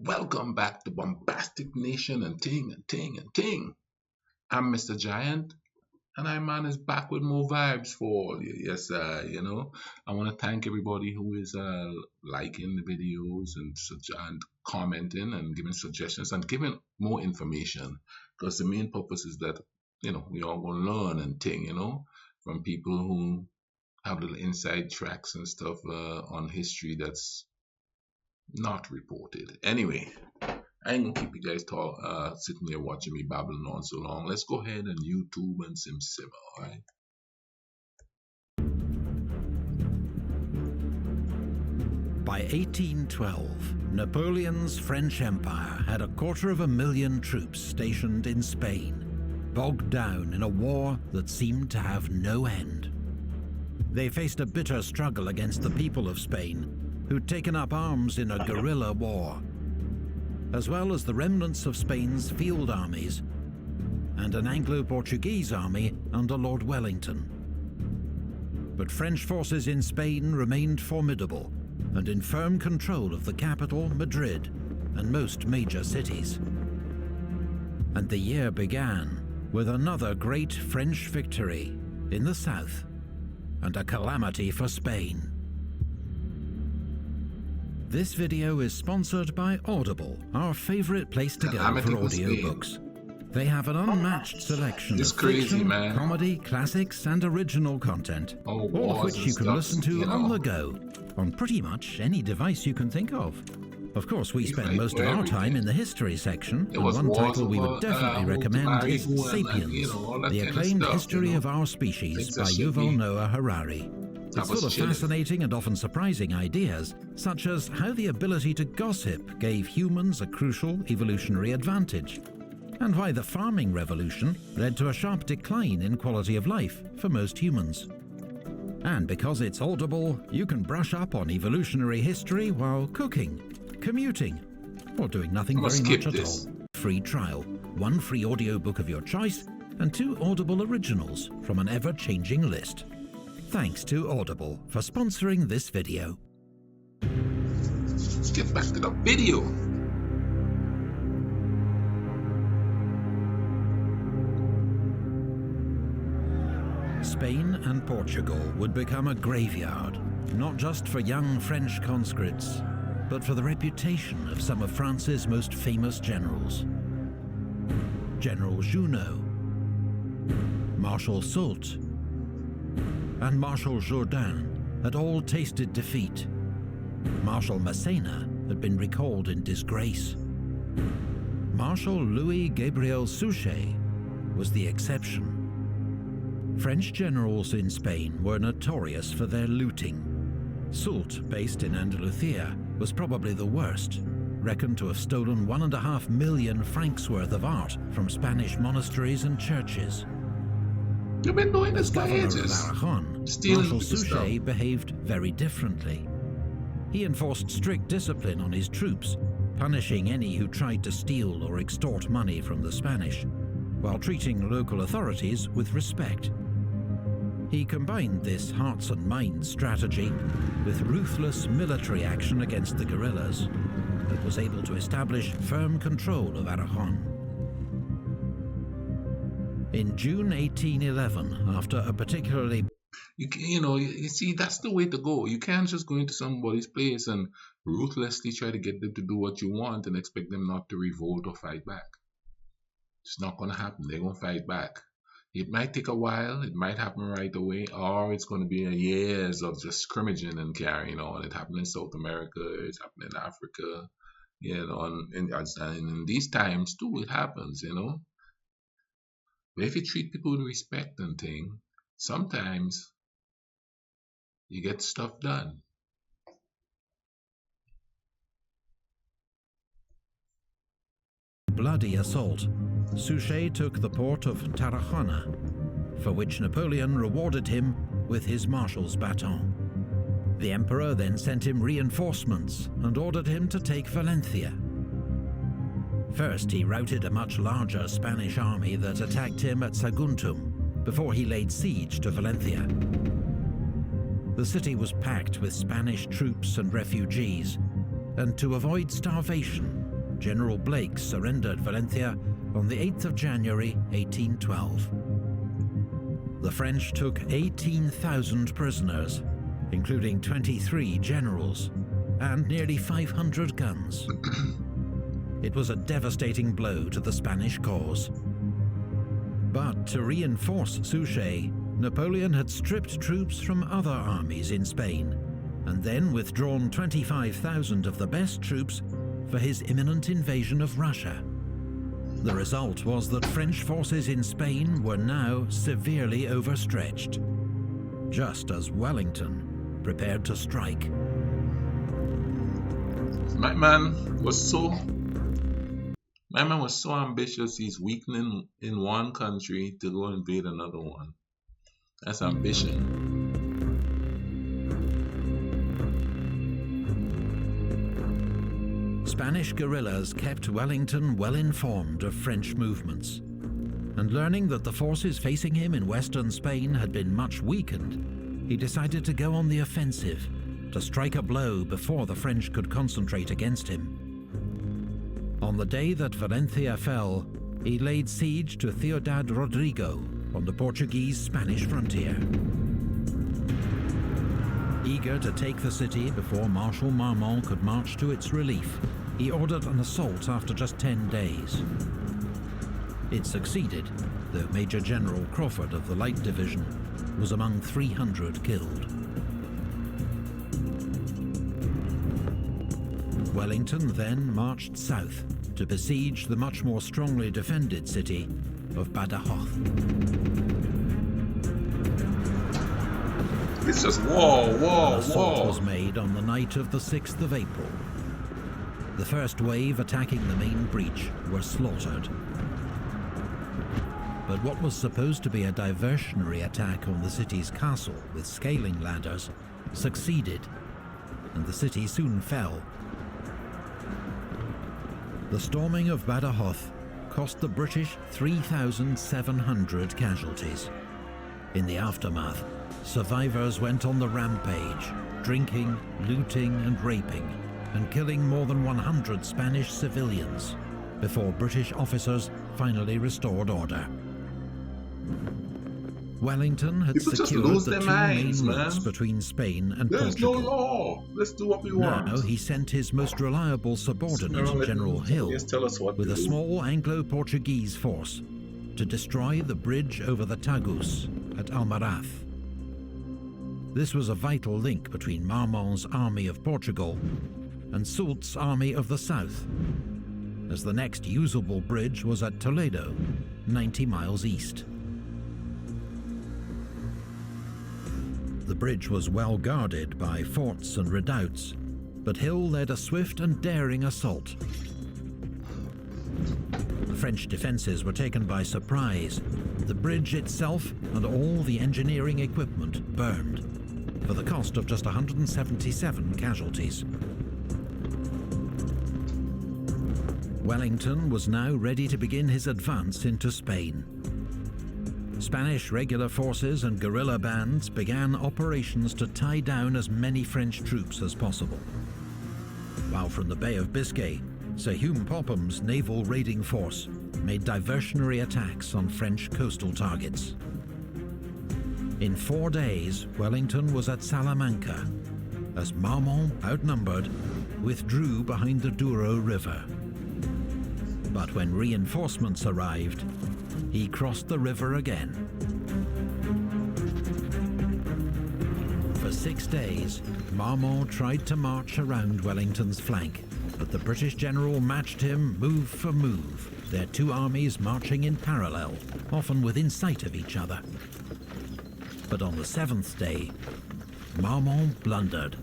Welcome back to Bombastic Nation and Ting and Ting and Ting. I'm Mr. Giant, and I man is back with more vibes for all you. Yes, I want to thank everybody who is liking the videos and commenting and giving suggestions and giving more information, because the main purpose is that we all want to learn and ting, from people who have little inside tracks and stuff on history that's not reported. Anyway, I ain't gonna keep you guys sitting here watching me babbling on so long. Let's go ahead and YouTube and simmer, alright? By 1812, Napoleon's French Empire had 250,000 troops stationed in Spain, bogged down in a war that seemed to have no end. They faced a bitter struggle against the people of Spain, who'd taken up arms in a guerrilla war, as well as the remnants of Spain's field armies and an Anglo-Portuguese army under Lord Wellington. But French forces in Spain remained formidable and in firm control of the capital, Madrid, and most major cities. And the year began with another great French victory in the south, and a calamity for Spain. This video is sponsored by Audible, our favorite place to go for audiobooks. They have an unmatched selection of fiction, comedy, classics, and original content, all of which you can listen to on the go, on pretty much any device you can think of. Of course, we spend most of our time in the history section, and one title we would definitely recommend is Sapiens, the acclaimed history of our species by Yuval Noah Harari. It's full of fascinating and often surprising ideas, such as how the ability to gossip gave humans a crucial evolutionary advantage, and why the farming revolution led to a sharp decline in quality of life for most humans. And because it's Audible, you can brush up on evolutionary history while cooking, commuting, or doing nothing very much at all. Free trial, 1 free audiobook of your choice, and 2 Audible originals from an ever-changing list. Thanks to Audible for sponsoring this video. Let's get back to the video. Spain and Portugal would become a graveyard, not just for young French conscripts, but for the reputation of some of France's most famous generals. General Junot, Marshal Soult, and Marshal Jourdan had all tasted defeat. Marshal Massena had been recalled in disgrace. Marshal Louis-Gabriel Suchet was the exception. French generals in Spain were notorious for their looting. Soult, based in Andalusia, was probably the worst, reckoned to have stolen 1.5 million francs worth of art from Spanish monasteries and churches. You've been doing this for ages. As governor of Aragon, Marshal Suchet behaved very differently. He enforced strict discipline on his troops, punishing any who tried to steal or extort money from the Spanish, while treating local authorities with respect. He combined this hearts and minds strategy with ruthless military action against the guerrillas and was able to establish firm control of Aragon. In June 1811, after a particularly... You see, that's the way to go. You can't just go into somebody's place and ruthlessly try to get them to do what you want and expect them not to revolt or fight back. It's not going to happen. They're going to fight back. It might take a while. It might happen right away, or it's going to be years of just scrimmaging and carrying on. It happened in South America. It's happened in Africa. And in these times too, it happens. But if you treat people with respect and thing, sometimes you get stuff done. Bloody assault, Suchet took the port of Tarragona, for which Napoleon rewarded him with his marshal's baton. The emperor then sent him reinforcements and ordered him to take Valencia. First, he routed a much larger Spanish army that attacked him at Saguntum before he laid siege to Valencia. The city was packed with Spanish troops and refugees, and to avoid starvation, General Blake surrendered Valencia on the 8th of January 1812. The French took 18,000 prisoners, including 23 generals, and nearly 500 guns. It was a devastating blow to the Spanish cause. But to reinforce Suchet, Napoleon had stripped troops from other armies in Spain, and then withdrawn 25,000 of the best troops for his imminent invasion of Russia. The result was that French forces in Spain were now severely overstretched, just as Wellington prepared to strike. My man was so ambitious, he's weakening in one country to go invade another one. That's ambition. Spanish guerrillas kept Wellington well informed of French movements, and learning that the forces facing him in western Spain had been much weakened, he decided to go on the offensive, to strike a blow before the French could concentrate against him. On the day that Valencia fell, he laid siege to Ciudad Rodrigo on the Portuguese-Spanish frontier. Eager to take the city before Marshal Marmont could march to its relief, he ordered an assault after just 10 days. It succeeded, though Major General Crawford of the Light Division was among 300 killed. Wellington then marched south to besiege the much more strongly defended city of Badajoz. It's just war. An assault was made on the night of the 6th of April. The first wave attacking the main breach were slaughtered. But what was supposed to be a diversionary attack on the city's castle with scaling ladders succeeded, and the city soon fell. The storming of Badajoz cost the British 3,700 casualties. In the aftermath, survivors went on the rampage, drinking, looting and raping, and killing more than 100 Spanish civilians, before British officers finally restored order. Wellington had secured the two main routes between Spain and Portugal. There's no law. Let's do what we want. Now he sent his most reliable subordinate, General Hill, with a small Anglo-Portuguese force to destroy the bridge over the Tagus at Almaraz. This was a vital link between Marmont's army of Portugal and Soult's army of the south, as the next usable bridge was at Toledo, 90 miles east. The bridge was well guarded by forts and redoubts, but Hill led a swift and daring assault. The French defenses were taken by surprise. The bridge itself and all the engineering equipment burned, for the cost of just 177 casualties. Wellington was now ready to begin his advance into Spain. Spanish regular forces and guerrilla bands began operations to tie down as many French troops as possible. While from the Bay of Biscay, Sir Hugh Popham's naval raiding force made diversionary attacks on French coastal targets. In 4 days, Wellington was at Salamanca, as Marmont, outnumbered, withdrew behind the Douro River. But when reinforcements arrived, he crossed the river again. For 6 days, Marmont tried to march around Wellington's flank, but the British general matched him move for move, their two armies marching in parallel, often within sight of each other. But on the 7th day, Marmont blundered.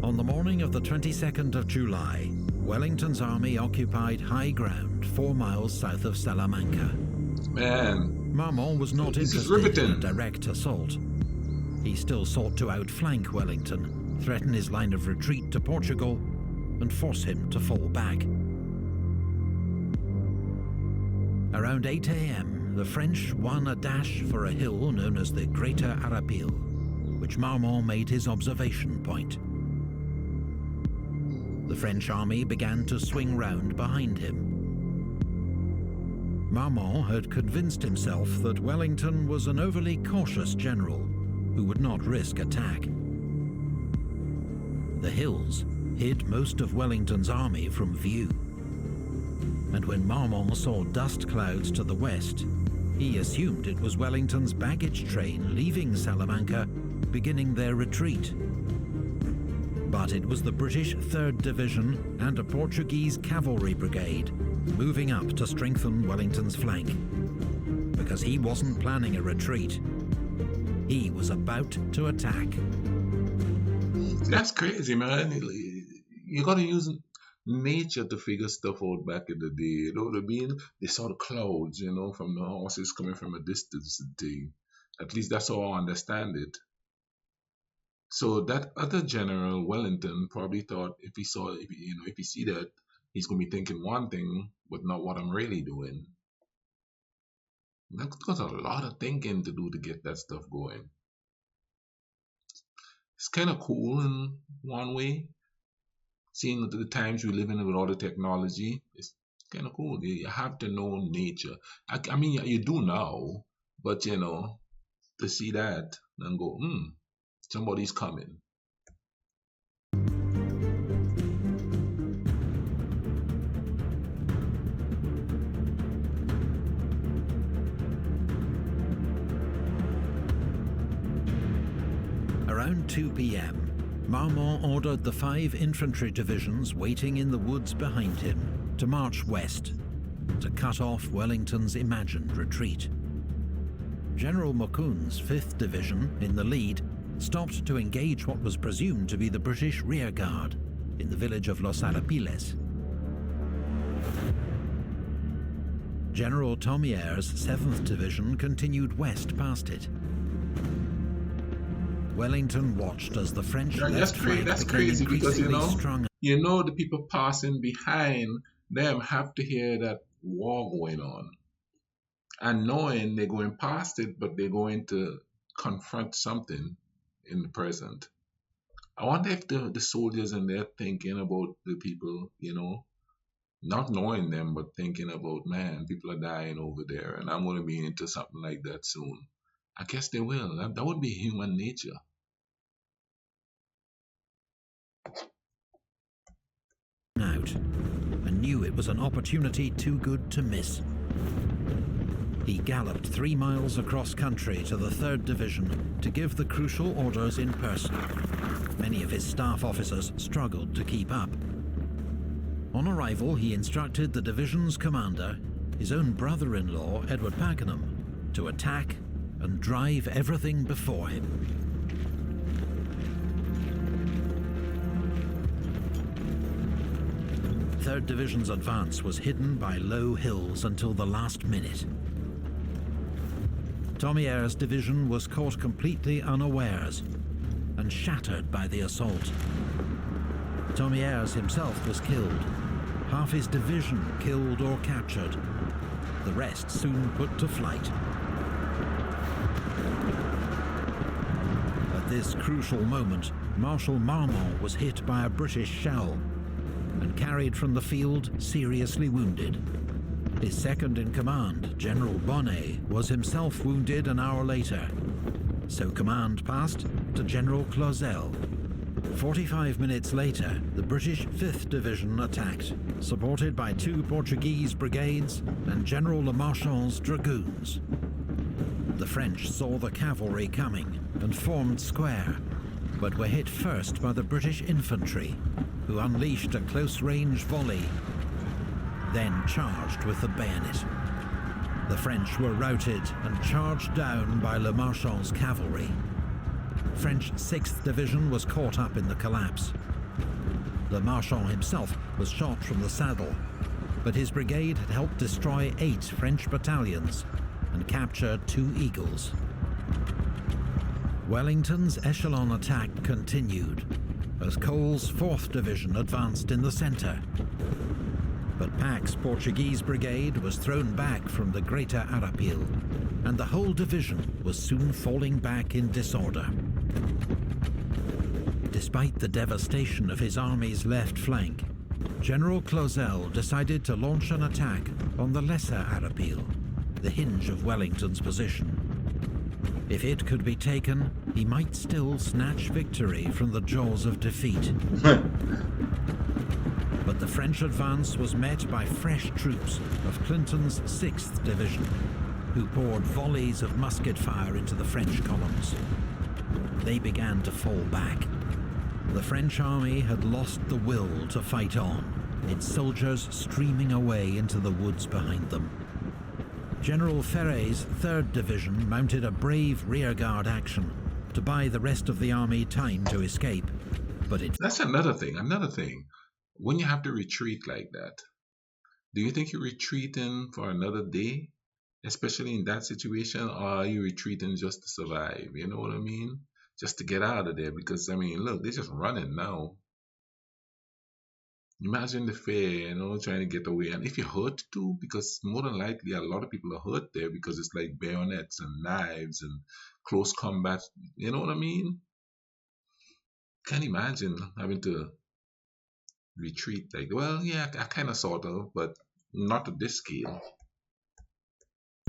On the morning of the 22nd of July, Wellington's army occupied high ground 4 miles south of Salamanca. Man, Marmont was not interested in a direct assault. He still sought to outflank Wellington, threaten his line of retreat to Portugal, and force him to fall back. Around 8 a.m., the French won a dash for a hill known as the Greater Arapil, which Marmont made his observation point. The French army began to swing round behind him. Marmont had convinced himself that Wellington was an overly cautious general who would not risk attack. The hills hid most of Wellington's army from view, and when Marmont saw dust clouds to the west, he assumed it was Wellington's baggage train leaving Salamanca, beginning their retreat. But it was the British 3rd Division and a Portuguese cavalry brigade moving up to strengthen Wellington's flank, because he wasn't planning a retreat. He was about to attack. That's crazy, man. You gotta use nature to figure stuff out back in the day. You know what I mean? They saw the clouds, you know, from the horses coming from a distance and thing. At least that's how I understand it. So that other general, Wellington, probably thought if he see that, he's gonna be thinking one thing, but not what I'm really doing. That's got a lot of thinking to do to get that stuff going. It's kind of cool in one way, seeing the times we live in with all the technology. It's kind of cool. You have to know nature. I mean, you do now, but you know, to see that and go, somebody's coming. Around 2 p.m., Marmont ordered the 5 infantry divisions waiting in the woods behind him to march west, to cut off Wellington's imagined retreat. General Mokoon's 5th Division, in the lead, stopped to engage what was presumed to be the British rearguard in the village of Los Arapiles. General Thomier's 7th Division continued west past it. Wellington watched as the French left flank that's crazy because strong. You know the people passing behind them have to hear that war going on, and knowing they're going past it, but they're going to confront something in the present. I wonder if the soldiers in there thinking about the people, you know, not knowing them, but thinking about, man, people are dying over there, and I'm going to be into something like that soon. I guess they will. That would be human nature. Out, and knew it was an opportunity too good to miss. He galloped 3 miles across country to the 3rd Division to give the crucial orders in person. Many of his staff officers struggled to keep up. On arrival, he instructed the division's commander, his own brother-in-law, Edward Pakenham, to attack and drive everything before him. Third Division's advance was hidden by low hills until the last minute. Thomier's division was caught completely unawares and shattered by the assault. Thomier's himself was killed, half his division killed or captured, the rest soon put to flight. At this crucial moment, Marshal Marmont was hit by a British shell and carried from the field seriously wounded. His second-in-command, General Bonnet, was himself wounded an hour later, so command passed to General Clausel. 45 minutes later, the British 5th Division attacked, supported by 2 Portuguese brigades and General Lemarchand's dragoons. The French saw the cavalry coming and formed square, but were hit first by the British infantry, who unleashed a close-range volley, then charged with the bayonet. The French were routed and charged down by Lemarchand's cavalry. French 6th Division was caught up in the collapse. Lemarchand himself was shot from the saddle, but his brigade had helped destroy 8 French battalions and capture 2 Eagles. Wellington's echelon attack continued as Cole's 4th Division advanced in the center. But Pack's Portuguese brigade was thrown back from the Greater Arapil, and the whole division was soon falling back in disorder. Despite the devastation of his army's left flank, General Clausel decided to launch an attack on the Lesser Arapil, the hinge of Wellington's position. If it could be taken, he might still snatch victory from the jaws of defeat. But the French advance was met by fresh troops of Clinton's 6th Division, who poured volleys of musket fire into the French columns. They began to fall back. The French army had lost the will to fight on, its soldiers streaming away into the woods behind them. General Ferré's 3rd Division mounted a brave rearguard action to buy the rest of the army time to escape, but it... That's another thing. When you have to retreat like that, do you think you're retreating for another day? Especially in that situation, or are you retreating just to survive? You know what I mean? Just to get out of there, because, I mean, look, they're just running now. Imagine the fear, trying to get away. And if you're hurt too, because more than likely a lot of people are hurt there because it's like bayonets and knives and close combat. You know what I mean? Can't imagine having to retreat like, well, yeah, I kind of sort of, but not at this scale.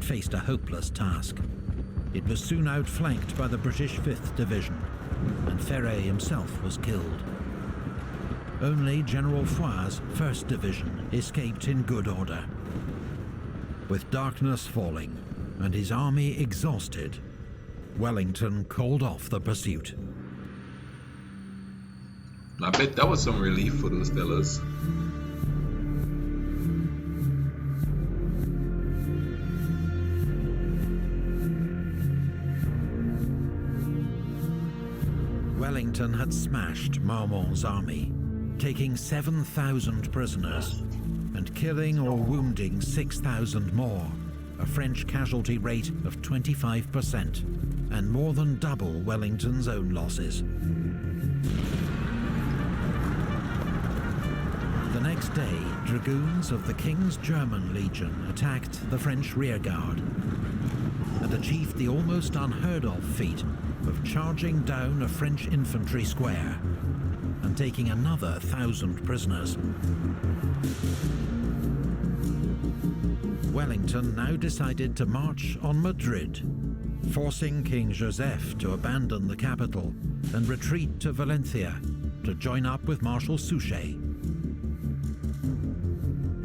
Faced a hopeless task. It was soon outflanked by the British 5th Division, and Ferré himself was killed. Only General Foy's 1st Division escaped in good order. With darkness falling and his army exhausted, Wellington called off the pursuit. I bet that was some relief for those fellas. Wellington had smashed Marmont's army, taking 7,000 prisoners and killing or wounding 6,000 more, a French casualty rate of 25%, and more than double Wellington's own losses. The next day, dragoons of the King's German Legion attacked the French rearguard and achieved the almost unheard-of feat of charging down a French infantry square and taking another 1,000 prisoners. Wellington now decided to march on Madrid, forcing King Joseph to abandon the capital and retreat to Valencia to join up with Marshal Suchet.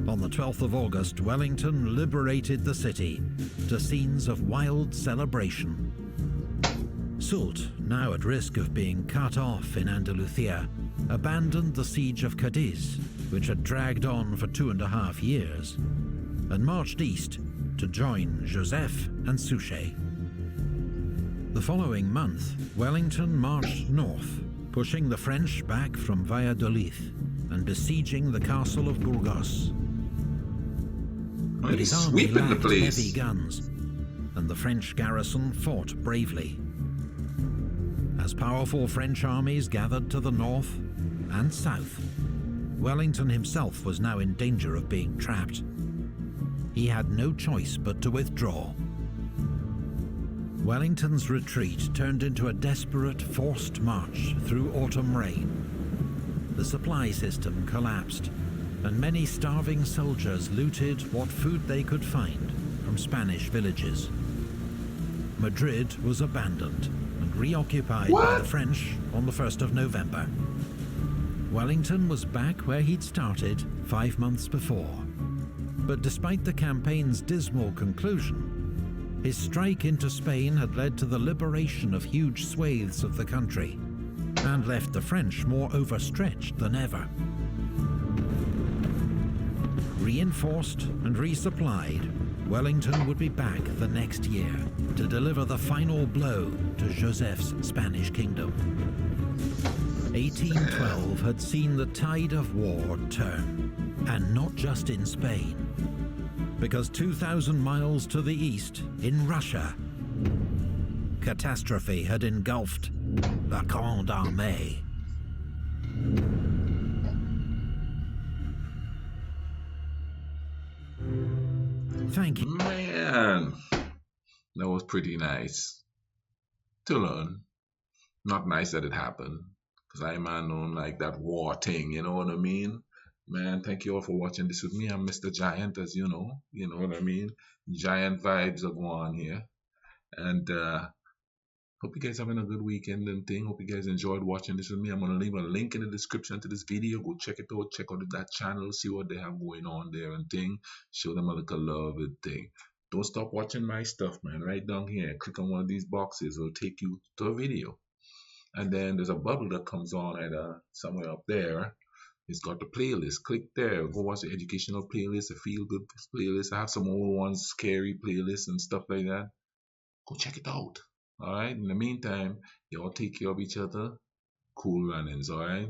On the 12th of August, Wellington liberated the city to scenes of wild celebration. Soult, now at risk of being cut off in Andalusia, abandoned the siege of Cadiz, which had dragged on for 2.5 years, and marched east to join Joseph and Suchet. The following month, Wellington marched north, pushing the French back from Valladolid and besieging the castle of Burgos. But his army lacked heavy guns, and the French garrison fought bravely. As powerful French armies gathered to the north and south, Wellington himself was now in danger of being trapped. He had no choice but to withdraw. Wellington's retreat turned into a desperate forced march through autumn rain. The supply system collapsed, and many starving soldiers looted what food they could find from Spanish villages. Madrid was abandoned and reoccupied by the French on the 1st of November. Wellington was back where he'd started 5 months before. But despite the campaign's dismal conclusion, his strike into Spain had led to the liberation of huge swathes of the country and left the French more overstretched than ever. Reinforced and resupplied, Wellington would be back the next year to deliver the final blow to Joseph's Spanish kingdom. 1812 had seen the tide of war turn, and not just in Spain, because 2,000 miles to the east, in Russia, catastrophe had engulfed the Grande Armée. ' Thank you. Man, that was pretty nice to learn. Not nice that it happened, because I man don't like that war thing, you know what I mean? Man, thank you all for watching this with me. I'm Mr. Giant, as you know what I mean? Giant vibes are going on here. And hope you guys having a good weekend and thing. Hope you guys enjoyed watching this with me. I'm gonna leave a link in the description to this video. Go check it out. Check out that channel. See what they have going on there and thing. Show them a little love and thing. Don't stop watching my stuff, man. Right down here. Click on one of these boxes. It'll take you to a video. And then there's a bubble that comes on at somewhere up there. It's got the playlist. Click there. Go watch the educational playlist, the feel good playlist. I have some old ones, scary playlists and stuff like that. Go check it out. All right. In the meantime, y'all take care of each other. Cool runnings. All right.